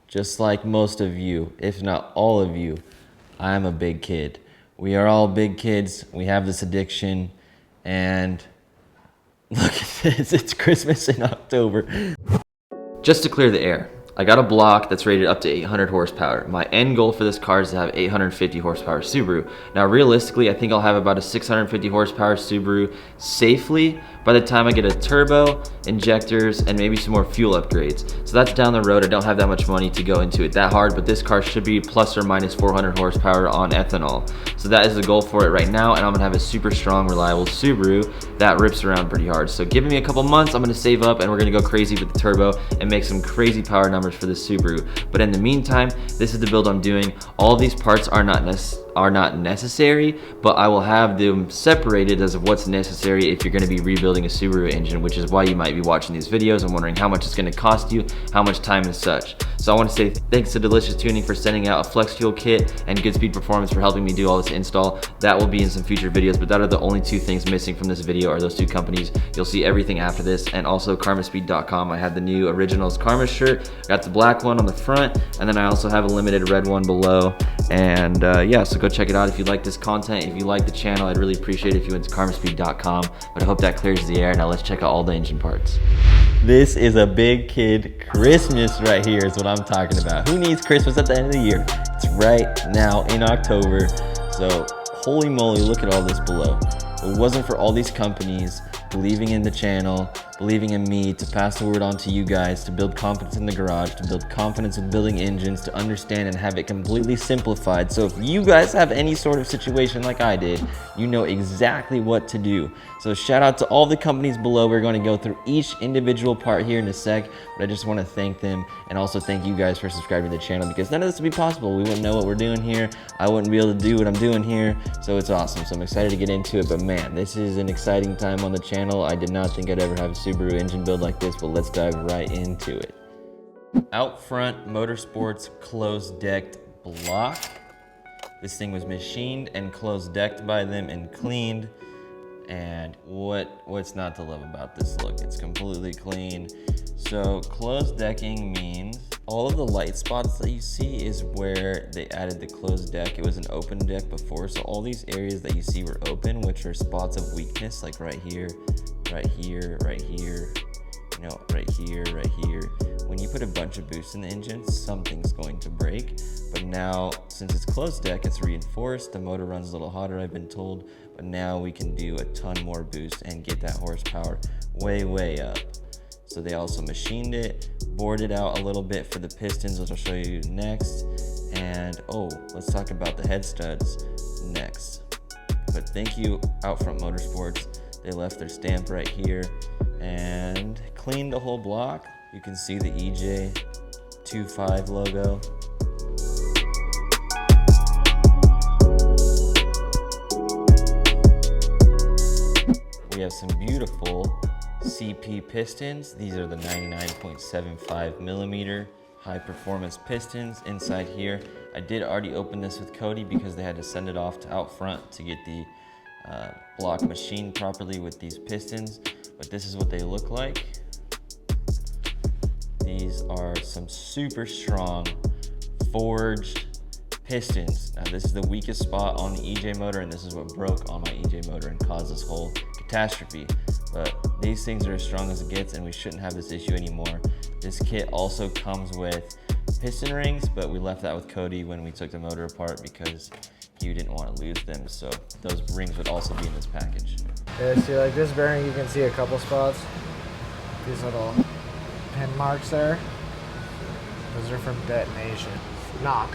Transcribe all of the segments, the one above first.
just like most of you, if not all of you, I'm a big kid. We are all big kids. We have this addiction, and look at this, it's Christmas in October. Just to clear the air, I got a block that's rated up to 800 horsepower. My end goal for this car is to have 850 horsepower Subaru. Now realistically, I think I'll have about a 650 horsepower Subaru safely by the time I get a turbo, injectors, and maybe some more fuel upgrades. So that's down the road. I don't have that much money to go into it that hard, but this car should be plus or minus 400 horsepower on ethanol. So that is the goal for it right now, and I'm gonna have a super strong, reliable Subaru that rips around pretty hard. So giving me a couple months, I'm gonna save up and we're gonna go crazy with the turbo and make some crazy power numbers for this Subaru. But in the meantime, this is the build I'm doing. All of these parts are not necessary, but I will have them separated as of what's necessary if you're going to be rebuilding a Subaru engine, which is why you might be watching these videos and wondering how much it's going to cost you, how much time and such. So I want to say thanks to Delicious Tuning for sending out a flex fuel kit, and Goodspeed Performance for helping me do all this install. That will be in some future videos, but that are the only two things missing from this video, are those two companies. You'll see everything after this, and also karmaspeed.com. I have the new Originals Karma shirt, got the black one on the front, and then I also have a limited red one below. And yeah, so go check it out if you like this content. If you like the channel, I'd really appreciate it if you went to karmaspeed.com. But I hope that clears the air. Now let's check out all the engine parts. This is a big kid Christmas right here is what I'm talking about. Who needs Christmas at the end of the year? It's right now in October. So holy moly, look at all this below. If it wasn't for all these companies believing in the channel, believing in me to pass the word on to you guys, to build confidence in the garage, to build confidence with building engines, to understand and have it completely simplified. So if you guys have any sort of situation like I did, you know exactly what to do. So shout out to all the companies below. We're going to go through each individual part here in a sec, but I just want to thank them and also thank you guys for subscribing to the channel, because none of this would be possible. We wouldn't know what we're doing here. I wouldn't be able to do what I'm doing here. So it's awesome. So I'm excited to get into it, but man, this is an exciting time on the channel. I did not think I'd ever have a Subaru engine build like this, but let's dive right into it. Out front, Motorsports closed decked block. This thing was machined and closed decked by them and cleaned. And what's not to love about this look? It's completely clean. So closed decking means all of the light spots that you see is where they added the closed deck. It was an open deck before, so all these areas that you see were open, which are spots of weakness, like right here, right here, right here, you know, right here, right here. When you put a bunch of boost in the engine, something's going to break. But now, since it's closed deck, it's reinforced. The motor runs a little hotter, I've been told. But now we can do a ton more boost and get that horsepower way, way up. So they also machined it, bored it out a little bit for the pistons, which I'll show you next. And oh, let's talk about the head studs next. But thank you, Outfront Motorsports. They left their stamp right here and cleaned the whole block. You can see the EJ25 logo. We have some beautiful CP pistons. These are the 99.75 millimeter high performance pistons inside here. I did already open this with Cody because they had to send it off to Out Front to get the block machined properly with these pistons, but this is what they look like. These are some super strong forged pistons. Now this is the weakest spot on the EJ motor, and this is what broke on my EJ motor and caused this whole catastrophe. But these things are as strong as it gets, and we shouldn't have this issue anymore. This kit also comes with piston rings, but we left that with Cody when we took the motor apart because you didn't want to lose them. So those rings would also be in this package. Yeah, see, like this bearing, you can see a couple spots. These little pin marks there. Those are from detonation. Knock.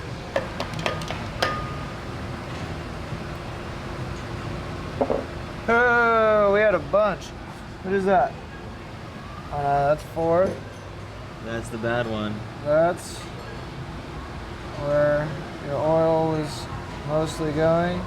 Oh, we had a bunch. What is that? That's 4. That's the bad one. That's where your oil is mostly going.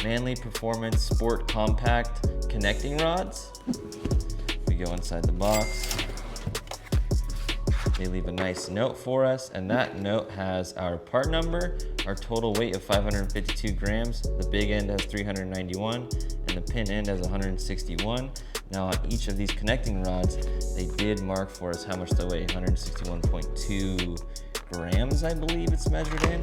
Manley Performance Sport Compact connecting rods. We go inside the box. They leave a nice note for us, and that note has our part number, our total weight of 552 grams. The big end has 391, and the pin end has 161. Now on each of these connecting rods, they did mark for us how much they weigh, 161.2 grams, I believe it's measured in.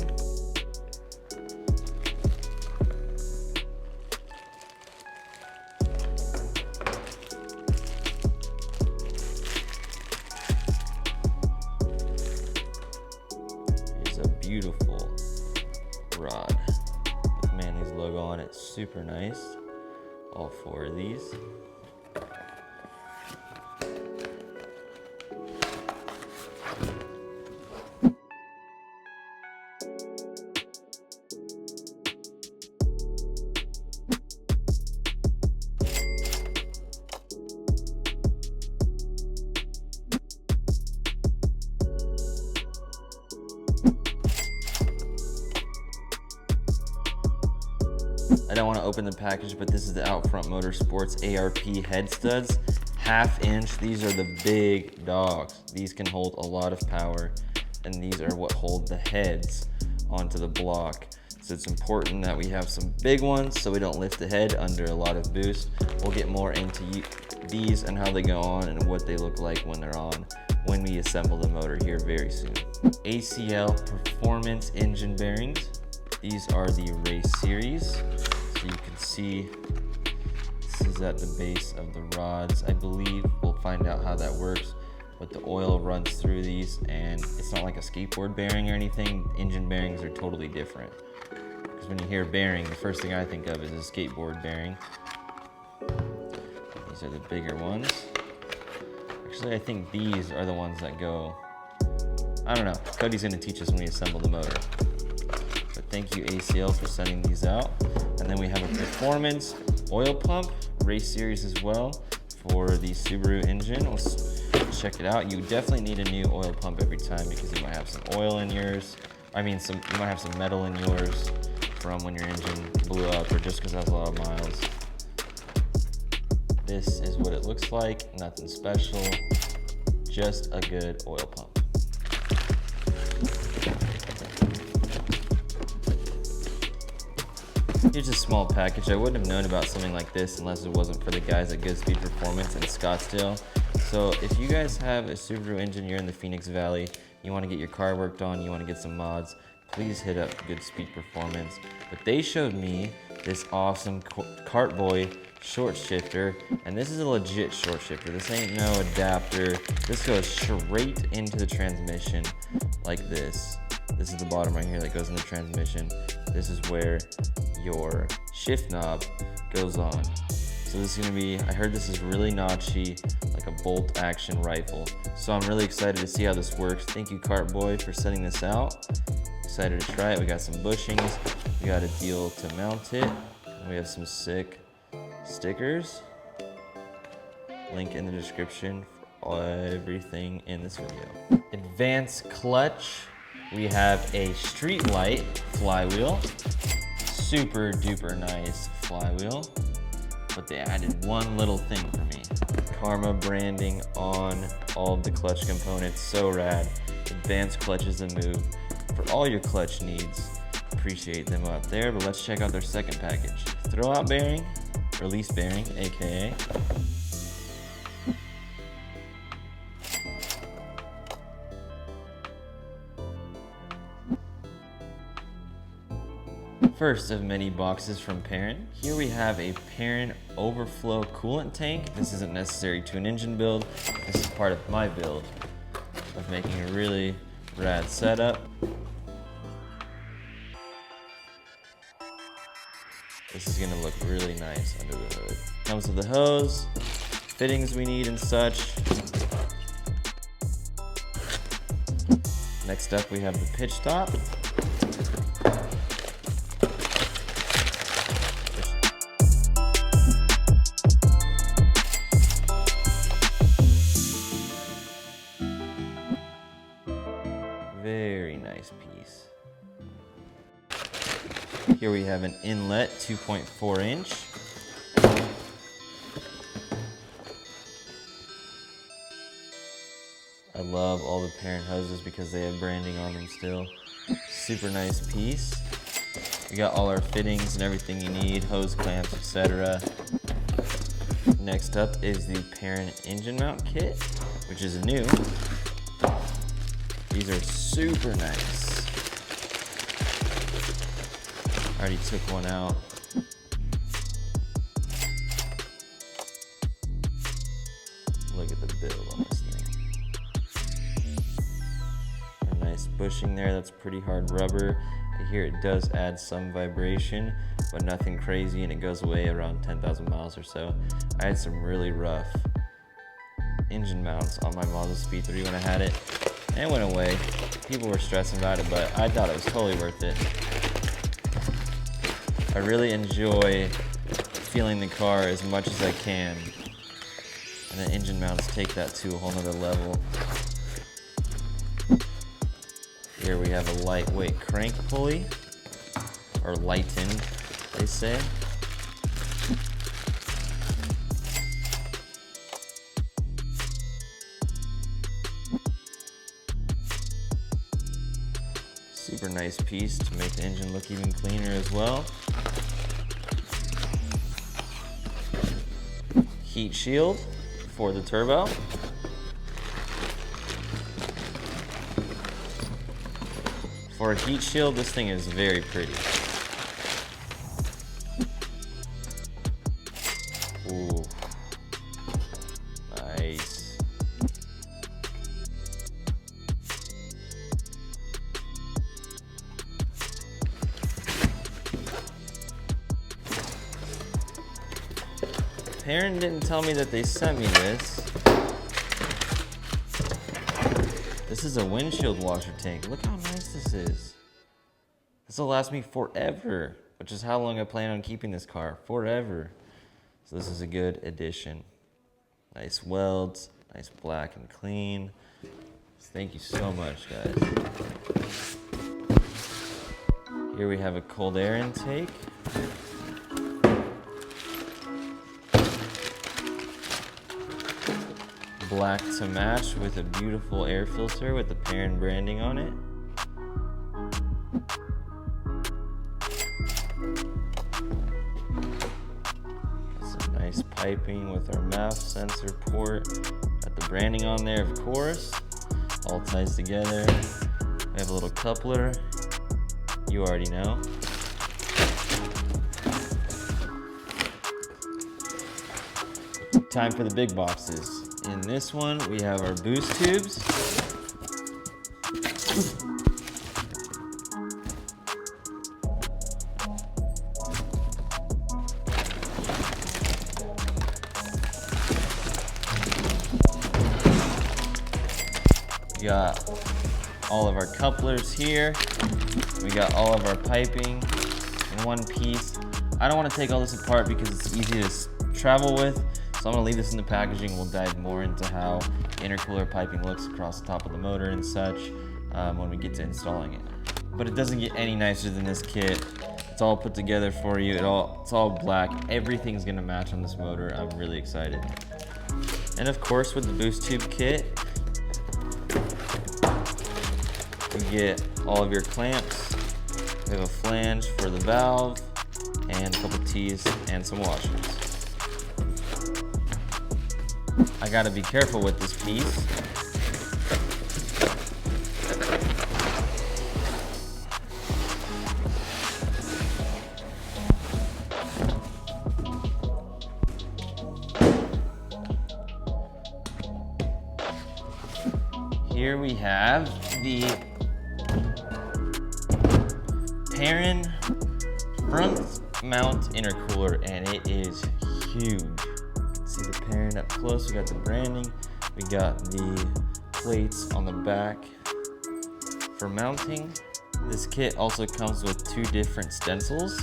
Here's a beautiful rod with Manley's logo on it, super nice. All 4 of these. I don't want to open the package, but this is the Outfront Motorsports ARP head studs, 1/2 inch. These are the big dogs. These can hold a lot of power, and these are what hold the heads onto the block. So it's important that we have some big ones so we don't lift the head under a lot of boost. We'll get more into these and how they go on and what they look like when they're on when we assemble the motor here very soon. ACL Performance engine bearings. These are the race series. So you can see this is at the base of the rods. I believe we'll find out how that works, but the oil runs through these, and it's not like a skateboard bearing or anything. Engine bearings are totally different. Because when you hear bearing, the first thing I think of is a skateboard bearing. These are the bigger ones. Actually, I think these are the ones that go, I don't know. Cody's gonna teach us when we assemble the motor. But thank you ACL for sending these out. And then we have a performance oil pump, race series as well, for the Subaru engine. Let's check it out. You definitely need a new oil pump every time because you might have some oil in yours. You might have some metal in yours from when your engine blew up or just because it has a lot of miles. This is what it looks like, nothing special, just a good oil pump. Here's a small package. I wouldn't have known about something like this unless it wasn't for the guys at Goodspeed Performance in Scottsdale. So if you guys have a Subaru engine, you're in the Phoenix Valley, you want to get your car worked on, you want to get some mods, please hit up Goodspeed Performance. But they showed me this awesome Cartboy short shifter, and this is a legit short shifter. This ain't no adapter. This goes straight into the transmission like this. This is the bottom right here that goes in the transmission. This is where your shift knob goes on. So this is gonna be, I heard this is really notchy, like a bolt action rifle. So I'm really excited to see how this works. Thank you Cartboy for sending this out. Excited to try it. We got some bushings. We got a deal to mount it. And we have some sick stickers. Link in the description for everything in this video. Advanced clutch. We have a street light flywheel. Super duper nice flywheel. But they added one little thing for me. Karma branding on all of the clutch components. So rad. Advanced clutch is a move for all your clutch needs. Appreciate them out there, but let's check out their second package. Throw out bearing, release bearing, AKA. First of many boxes from Perrin. Here we have a Perrin overflow coolant tank. This isn't necessary to an engine build. This is part of my build of making a really rad setup. This is gonna look really nice under the hood. Comes with the hose, fittings we need and such. Next up we have the pitch top. Very nice piece. Here we have an inlet, 2.4 inch. I love all the Perrin hoses because they have branding on them still. Super nice piece. We got all our fittings and everything you need, hose clamps, etc. Next up is the Perrin engine mount kit, which is new. These are super nice. Already took one out. Look at the build on this thing. A nice bushing there, that's pretty hard rubber. I hear it does add some vibration, but nothing crazy, and it goes away around 10,000 miles or so. I had some really rough engine mounts on my Mazda Speed 3 when I had it, and it went away. People were stressing about it, but I thought it was totally worth it. I really enjoy feeling the car as much as I can, and the engine mounts take that to a whole nother level. Here we have a lightweight crank pulley, or lightened, they say. Super nice piece to make the engine look even cleaner as well. Heat shield for the turbo. For a heat shield, this thing is very pretty. Ooh, nice. Perrin didn't tell me that they sent me this. This is a windshield washer tank. Look how nice this is. This will last me forever, which is how long I plan on keeping this car, forever. So this is a good addition. Nice welds, nice black and clean. Thank you so much, guys. Here we have a cold air intake. Black to match with a beautiful air filter with the Perrin branding on it. Some nice piping with our MAF sensor port. Got the branding on there, of course. All ties together. We have a little coupler. You already know. Time for the big boxes. In this one, we have our boost tubes. We got all of our couplers here. We got all of our piping in one piece. I don't want to take all this apart because it's easy to travel with. So I'm gonna leave this in the packaging. We'll dive more into how intercooler piping looks across the top of the motor and such when we get to installing it. But it doesn't get any nicer than this kit. It's all put together for you. It's all black. Everything's gonna match on this motor. I'm really excited. And of course, with the boost tube kit, you get all of your clamps. We have a flange for the valve and a couple T's and some washers. I gotta be careful with this piece. Here we have the Perrin front mount intercooler, and it is huge. See the Perrin up close. We got the branding. We got the plates on the back for mounting. This kit also comes with two different stencils.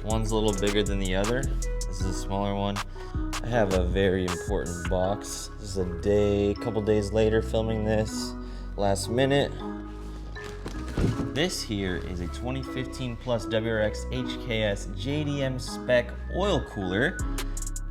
One's a little bigger than the other. This is a smaller one. I have a very important box. This is a couple days later filming this, last minute. This here is a 2015 plus WRX HKS JDM spec oil cooler.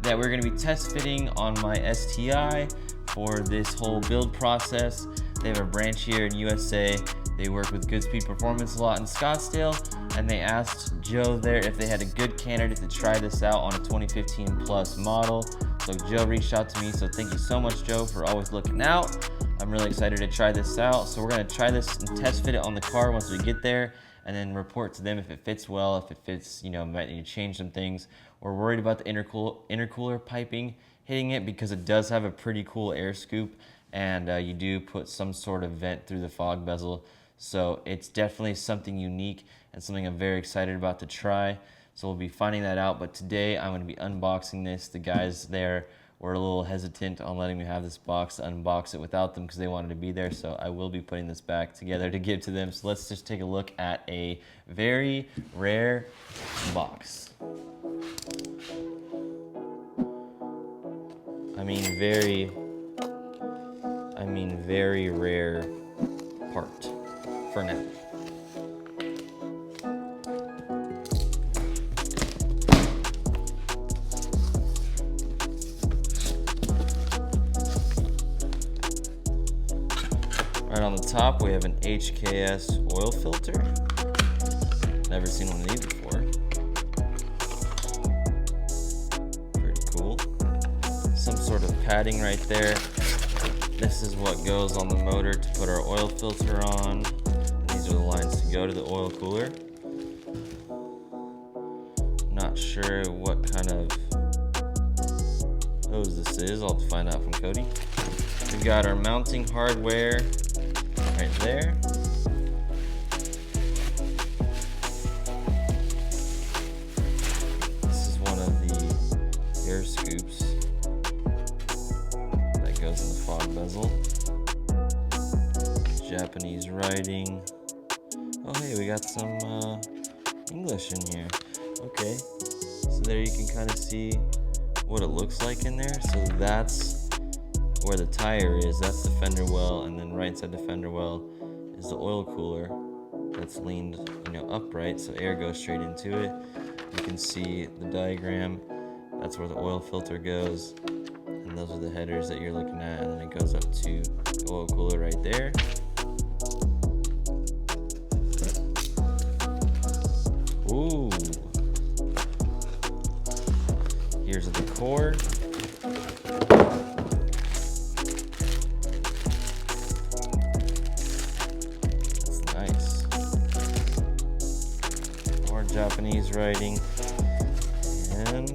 that we're gonna be test fitting on my STi for this whole build process. They have a branch here in USA. They work with Goodspeed Performance a lot in Scottsdale, and they asked Joe there if they had a good candidate to try this out on a 2015 plus model. So Joe reached out to me, so thank you so much, Joe, for always looking out. I'm really excited to try this out. So we're gonna try this and test fit it on the car once we get there, and then report to them if it fits well, if it fits, you know, might need to change some things. We're worried about the intercooler piping hitting it because it does have a pretty cool air scoop, and you do put some sort of vent through the fog bezel. So it's definitely something unique and something I'm very excited about to try. So we'll be finding that out, but today I'm gonna be unboxing this. The guys there were a little hesitant on letting me have this box to unbox it without them because they wanted to be there. So I will be putting this back together to give to them. So let's just take a look at a very rare box. I mean very rare part for now. Right on the top, we have an HKS oil filter. Never seen one of these before. Pretty cool. Some sort of padding right there. This is what goes on the motor to put our oil filter on. And these are the lines to go to the oil cooler. Not sure what kind of hose this is. I'll have to find out from Cody. We've got our mounting hardware right there. This is one of the air scoops that goes in the fog bezel. Japanese writing. Oh hey, we got some English in here. Okay, so there you can kind of see what it looks like in there. So that's where the tire is. That's the fender well, and then right side the fender well is the oil cooler that's leaned, you know, upright, so air goes straight into it. You can see the diagram. That's where the oil filter goes, and those are the headers that you're looking at, and then it goes up to the oil cooler right there. Ooh. Here's the core. Japanese writing, and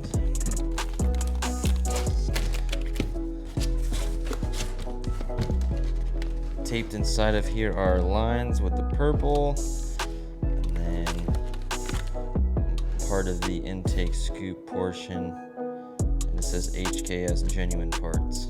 taped inside of here are lines with the purple, and then part of the intake scoop portion, and it says HKS genuine parts.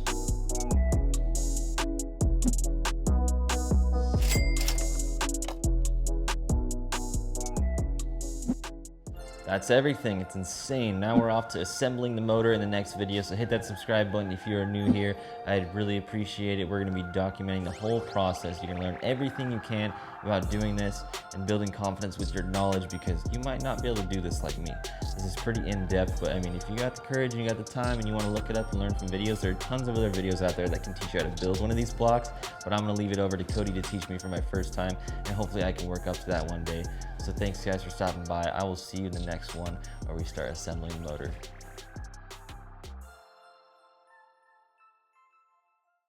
That's everything. It's insane. Now we're off to assembling the motor in the next video, so hit that subscribe button if you're new here. I'd really appreciate it. We're going to be documenting the whole process. You're going to learn everything you can about doing this and building confidence with your knowledge, because you might not be able to do this like me. This is pretty in-depth, but I mean, if you got the courage and you got the time and you want to look it up and learn from videos, there are tons of other videos out there that can teach you how to build one of these blocks, but I'm going to leave it over to Cody to teach me for my first time, and hopefully I can work up to that one day. So thanks guys for stopping by. I will see you in the next one where we start assembling the motor.